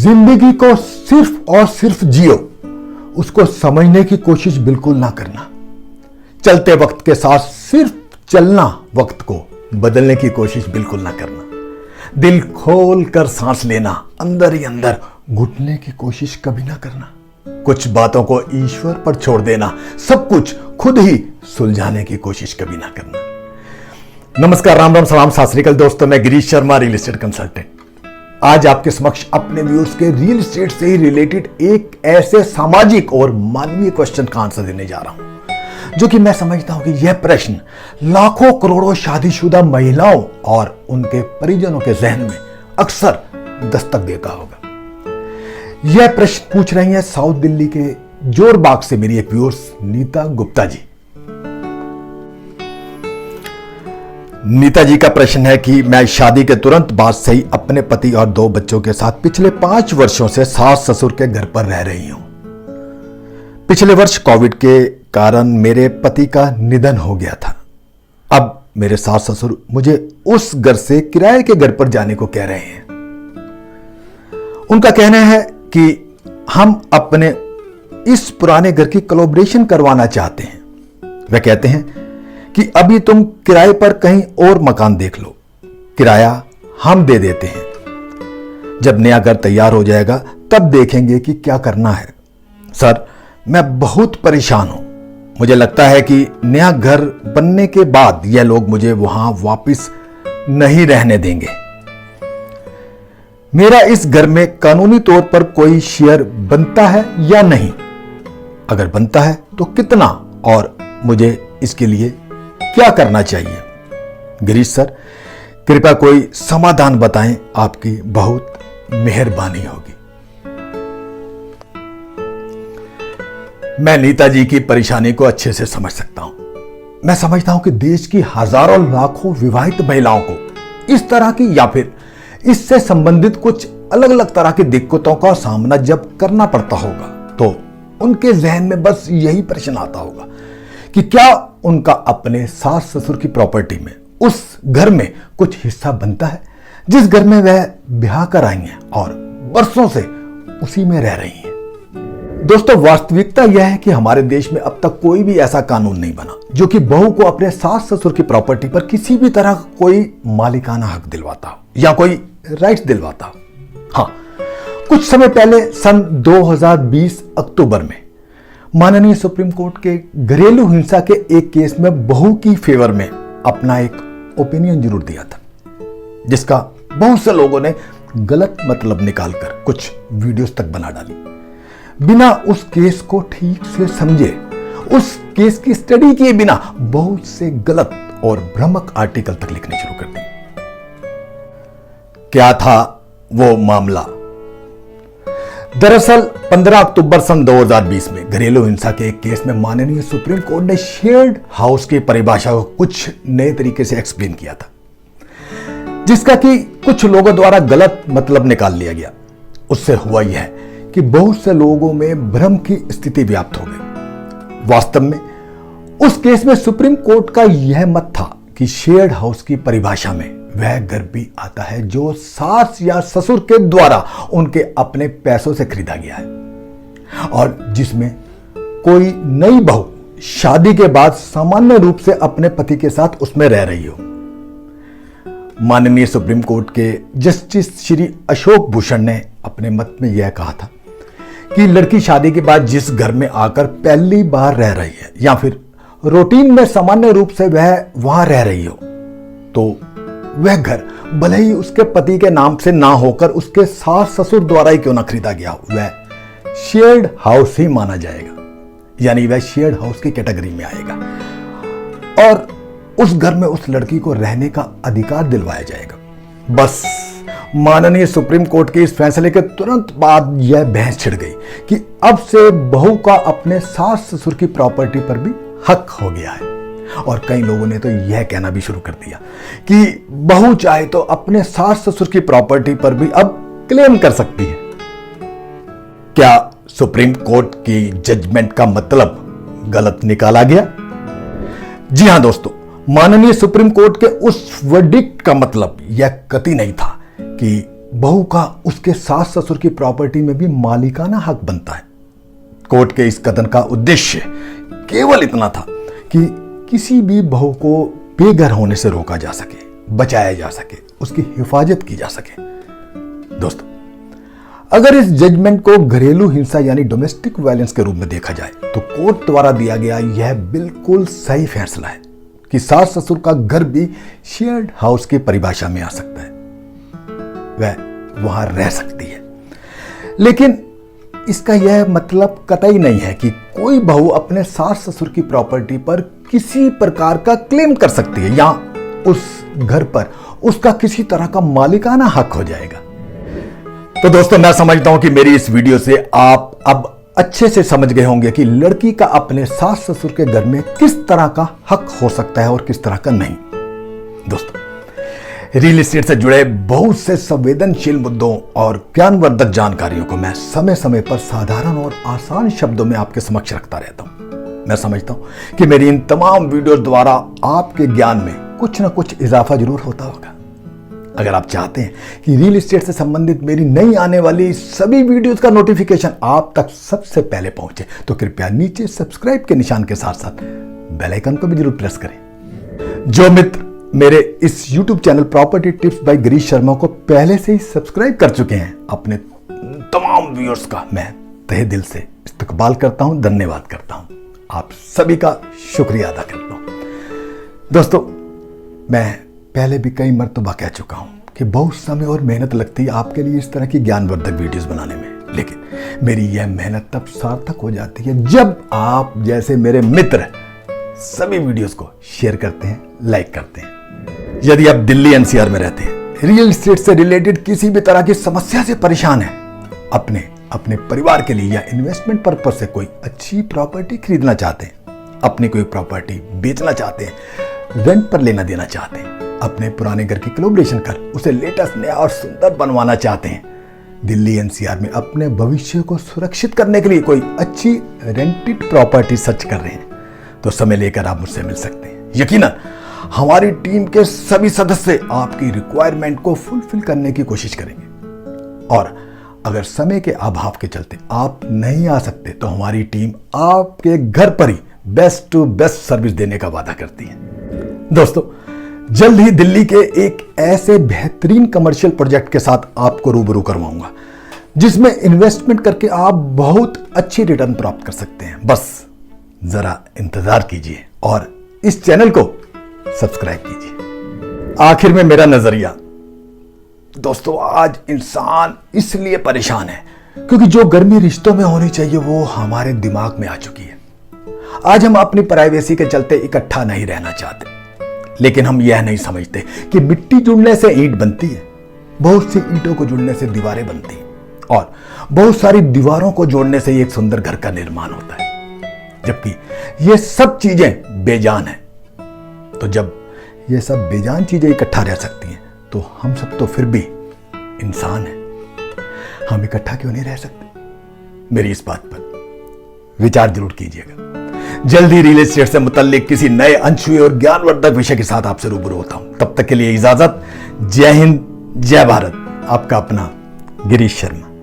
जिंदगी को सिर्फ और सिर्फ जियो, उसको समझने की कोशिश बिल्कुल ना करना। चलते वक्त के साथ सिर्फ चलना, वक्त को बदलने की कोशिश बिल्कुल ना करना। दिल खोल कर सांस लेना, अंदर ही अंदर घुटने की कोशिश कभी ना करना। कुछ बातों को ईश्वर पर छोड़ देना, सब कुछ खुद ही सुलझाने की कोशिश कभी ना करना। नमस्कार, राम राम, सलाम, सत श्री अकाल दोस्तों, मैं Girish Sharma, real estate consultant. आज आपके समक्ष अपने व्यूअर्स के रियल एस्टेट से ही रिलेटेड एक ऐसे सामाजिक और मानवीय क्वेश्चन का आंसर देने जा रहा हूं, जो कि मैं समझता हूं कि यह प्रश्न लाखों करोड़ों शादीशुदा महिलाओं और उनके परिजनों के जहन में अक्सर दस्तक देता होगा। यह प्रश्न पूछ रही है साउथ दिल्ली के जोरबाग से मेरी एक व्यूअर्स नीता गुप्ता जी। नीता जी का प्रश्न है कि मैं शादी के तुरंत बाद से ही अपने पति और 2 बच्चों के साथ पिछले 5 वर्षों से सास ससुर के घर पर रह रही हूं। पिछले वर्ष कोविड के कारण मेरे पति का निधन हो गया था। अब मेरे सास ससुर मुझे उस घर से किराए के घर पर जाने को कह रहे हैं। उनका कहना है कि हम अपने इस पुराने घर की कोलैबोरेशन करवाना चाहते हैं। वे कहते हैं कि अभी तुम किराए पर कहीं और मकान देख लो, किराया हम दे देते हैं। जब नया घर तैयार हो जाएगा तब देखेंगे कि क्या करना है। सर, मैं बहुत परेशान हूं। मुझे लगता है कि नया घर बनने के बाद यह लोग मुझे वहां वापस नहीं रहने देंगे। मेरा इस घर में कानूनी तौर पर कोई शेयर बनता है या नहीं? अगर बनता है तो कितना, और मुझे इसके लिए क्या करना चाहिए? गिरीश सर, कृपया कोई समाधान बताएं, आपकी बहुत मेहरबानी होगी। मैं नीता जी की परेशानी को अच्छे से समझ सकता हूं। मैं समझता हूं कि देश की हजारों लाखों विवाहित महिलाओं को इस तरह की या फिर इससे संबंधित कुछ अलग अलग तरह की दिक्कतों का सामना जब करना पड़ता होगा तो उनके जहन में बस यही प्रश्न आता होगा कि क्या उनका अपने सास ससुर की प्रॉपर्टी में, उस घर में कुछ हिस्सा बनता है जिस घर में वह ब्याह कर आई हैं और बरसों से उसी में रह रही हैं। दोस्तों, वास्तविकता यह है कि हमारे देश में अब तक कोई भी ऐसा कानून नहीं बना जो कि बहू को अपने सास ससुर की प्रॉपर्टी पर किसी भी तरह कोई मालिकाना हक दिलवाता हो या कोई राइट्स दिलवाता हो। हाँ, कुछ समय पहले सन 2020 अक्टूबर में माननीय सुप्रीम कोर्ट के घरेलू हिंसा के एक केस में बहू की फेवर में अपना एक ओपिनियन जरूर दिया था, जिसका बहुत से लोगों ने गलत मतलब निकालकर कुछ वीडियोस तक बना डाली, बिना उस केस को ठीक से समझे, उस केस की स्टडी किए बिना बहुत से गलत और भ्रामक आर्टिकल तक लिखने शुरू कर दिए। क्या था वो मामला? दरअसल 15 अक्टूबर सन 2020 में घरेलू हिंसा के एक केस में माननीय सुप्रीम कोर्ट ने शेयर्ड हाउस की परिभाषा को कुछ नए तरीके से एक्सप्लेन किया था, जिसका कि कुछ लोगों द्वारा गलत मतलब निकाल लिया गया। उससे हुआ यह कि बहुत से लोगों में भ्रम की स्थिति व्याप्त हो गई। वास्तव में उस केस में सुप्रीम कोर्ट का यह मत था कि शेयर्ड हाउस की परिभाषा में वह घर भी आता है जो सास या ससुर के द्वारा उनके अपने पैसों से खरीदा गया है और जिसमें कोई नई बहू शादी के बाद सामान्य रूप से अपने पति के साथ उसमें रह रही हो। माननीय सुप्रीम कोर्ट के जस्टिस श्री अशोक भूषण ने अपने मत में यह कहा था कि लड़की शादी के बाद जिस घर में आकर पहली बार रह रही है या फिर रूटीन में सामान्य रूप से वह वहां रह रही हो, तो वह घर भले ही उसके पति के नाम से ना होकर उसके सास ससुर द्वारा ही क्यों ना खरीदा गया हो, वह शेयर्ड हाउस ही माना जाएगा, यानी वह शेयर्ड हाउस की कैटेगरी में आएगा और उस घर में उस लड़की को रहने का अधिकार दिलवाया जाएगा। बस माननीय सुप्रीम कोर्ट के इस फैसले के तुरंत बाद यह बहस छिड़ गई कि अब से बहू का अपने सास ससुर की प्रॉपर्टी पर भी हक हो गया है और कई लोगों ने तो यह कहना भी शुरू कर दिया कि बहू चाहे तो अपने सास ससुर की प्रॉपर्टी पर भी अब क्लेम कर सकती है। क्या सुप्रीम कोर्ट की जजमेंट का मतलब गलत निकाला गया? जी हां दोस्तों, माननीय सुप्रीम कोर्ट के उस वर्डिक्ट का मतलब यह कतई नहीं था कि बहू का उसके सास ससुर की प्रॉपर्टी में भी मालिकाना हक बनता है। कोर्ट के इस कदम का उद्देश्य केवल इतना था कि किसी भी बहू को बेघर होने से रोका जा सके, बचाया जा सके, उसकी हिफाजत की जा सके। दोस्तों, अगर इस जजमेंट को घरेलू हिंसा यानी डोमेस्टिक वायलेंस के रूप में देखा जाए तो कोर्ट द्वारा दिया गया यह बिल्कुल सही फैसला है कि सास ससुर का घर भी शेयर्ड हाउस की परिभाषा में आ सकता है, वह वहां रह सकती है। लेकिन इसका यह मतलब कतई नहीं है कि कोई बहू अपने सास ससुर की प्रॉपर्टी पर किसी प्रकार का क्लेम कर सकती है या उस घर पर उसका किसी तरह का मालिकाना हक हो जाएगा। तो दोस्तों, मैं समझता हूं कि मेरी इस वीडियो से आप अब अच्छे से समझ गए होंगे कि लड़की का अपने सास ससुर के घर में किस तरह का हक हो सकता है और किस तरह का नहीं। दोस्तों, रियल एस्टेट से जुड़े बहुत से संवेदनशील मुद्दों और ज्ञानवर्धक जानकारियों को मैं समय समय पर साधारण और आसान शब्दों में आपके समक्ष रखता रहता हूं। मैं समझता हूं कि मेरी इन तमाम वीडियो द्वारा आपके ज्ञान में कुछ ना कुछ इजाफा जरूर होता होगा। अगर आप चाहते हैं कि रियल एस्टेट से संबंधित मेरी नई आने वाली सभी वीडियोस का नोटिफिकेशन आप तक सबसे पहले पहुंचे तो कृपया नीचे सब्सक्राइब के निशान के साथ साथ बेल आइकन को भी जरूर प्रेस करें। जो मित्र मेरे इस YouTube channel property tips by Girish Sharma को पहले से ही सब्सक्राइब कर चुके हैं, अपने तमाम व्यूअर्स का मैं तहे दिल से इस्तकबाल करता हूं, धन्यवाद करता हूं, आप सभी का शुक्रिया अदा करता हूं। दोस्तों, मैं पहले भी कई मर्तबा कह चुका हूं कि बहुत समय और मेहनत लगती है आपके लिए इस तरह की ज्ञानवर्धक वीडियोस बनाने में, लेकिन मेरी यह मेहनत तब सार्थक हो जाती है जब आप जैसे मेरे मित्र सभी वीडियोस को शेयर करते हैं, लाइक करते हैं। यदि आप दिल्ली एनसीआर में रहते हैं, रियल एस्टेट से रिलेटेड किसी भी तरह की समस्या से परेशान हैं, अपने परिवार के लिए या इन्वेस्टमेंट पर्पज से कोई अच्छी प्रॉपर्टी खरीदना चाहते हैं, अपनी कोई प्रॉपर्टी बेचना चाहते हैं, रेंट पर लेना देना चाहते हैं, अपने पुराने घर की कोलैबोरेशन कर उसे लेटेस्ट, नया और सुंदर बनवाना चाहते हैं, दिल्ली एनसीआर में अपने भविष्य को सुरक्षित करने के लिए कोई अच्छी रेंटेड प्रॉपर्टी सर्च कर रहे हैं, तो समय लेकर आप मुझसे मिल सकते हैं। यकीनन हमारी टीम के सभी सदस्य आपकी रिक्वायरमेंट को फुलफिल करने की कोशिश करेंगे। और अगर समय के अभाव के चलते आप नहीं आ सकते तो हमारी टीम आपके घर पर ही बेस्ट टू बेस्ट सर्विस देने का वादा करती है। दोस्तों, जल्द ही दिल्ली के एक ऐसे बेहतरीन कमर्शियल प्रोजेक्ट के साथ आपको रूबरू करवाऊंगा जिसमें इन्वेस्टमेंट करके आप बहुत अच्छी रिटर्न प्राप्त कर सकते हैं। बस जरा इंतजार कीजिए और इस चैनल को सब्सक्राइब कीजिए। आखिर में मेरा नजरिया, दोस्तों, आज इंसान इसलिए परेशान है क्योंकि जो गर्मी रिश्तों में होनी चाहिए वो हमारे दिमाग में आ चुकी है। आज हम अपनी प्राइवेसी के चलते इकट्ठा नहीं रहना चाहते, लेकिन हम यह नहीं समझते कि मिट्टी जुड़ने से ईंट बनती है, बहुत सी ईंटों को जुड़ने से दीवारें बनती हैं और बहुत सारी दीवारों को जोड़ने से एक सुंदर घर का निर्माण होता है। जबकि ये सब चीजें बेजान हैं, तो जब ये सब बेजान चीजें इकट्ठा रह सकती हैं तो हम सब तो फिर भी इंसान हैं, हम इकट्ठा क्यों नहीं रह सकते? मेरी इस बात पर विचार जरूर कीजिएगा। जल्द ही रियल एस्टेट से मुतल्लिक किसी नए अनछुए और ज्ञानवर्धक विषय के साथ आपसे रूबरू होता हूं। तब तक के लिए इजाजत। जय हिंद, जय भारत। आपका अपना गिरीश शर्मा।